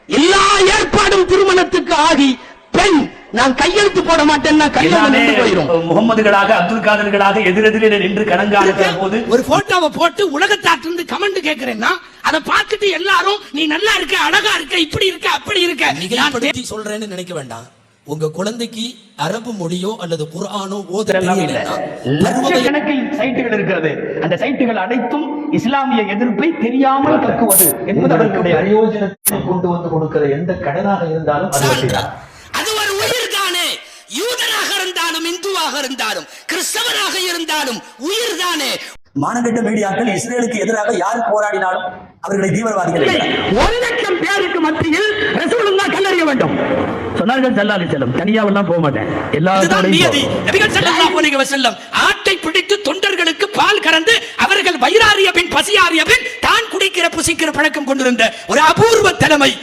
எல்லா ஏற்பாடும் திருமணத்துக்கு ஆகி பெண் நான் கையெழுத்து போட மாட்டேன்னா போயிடும். முகமதுகளாக அப்துல் காதர்களாக எதிரெதிரே நின்று கணங்காணுகிற போது ஒரு போட்டோவை போட்டு உலகத்தாட்டிலிருந்து கமெண்ட் கேட்கிறேன்னா அதை பார்த்துட்டு எல்லாரும் நீ நல்லா இருக்க, அழகா இருக்க, இப்படி இருக்க, அப்படி இருக்க சொல்றேன்னு நினைக்க வேண்டாம். உங்க குழந்தைக்கு அரபு மொழியோ அல்லது குர்ஆனோ ஓத கணக்கில் சைட்டுகள் இருக்கிறது. அந்த சைட்டுகள் அனைத்தும் இஸ்லாமிய எதிர்ப்பை தெரியாமல் கக்குவது என்பது அவர்களுடைய அயோஜனத்தை கொண்டு வந்து கொடுக்கிற எந்த கடனாக இருந்தாலும் அது ஒரு உயிர் தானே. யூதனாக இருந்தாலும் இந்துவாக இருந்தாலும் கிறிஸ்தவராக இருந்தாலும் உயிர் தானே. மானகெட்ட மீடியாக்கள் இஸ்ரேலுக்கு எதிராக யார் போராடினாலும் அவர்களை தீவிரவாதிகள் 1,00,000 பேருக்கு மத்தியில் ரசூலுல்லாஹ் கல்லறிய வேண்டும் சொன்னார்கள். ஸல்லல்லாஹு அலைஹி வஸல்லம் தனியாவெல்லாம் போக மாட்டேன். நபிகள் ஸல்லல்லாஹு அலைஹி வஸல்லம் ஆட்டை பிடித்து தொண்டர்களுக்கு பால் கறந்து அவர்கள் வயிறாறிய பின் பசியாறிய பின் தான் குடிக்கிற புசிக்கிற பழக்கம் கொண்டிருந்த ஒரு அபூர்வ தலைமை.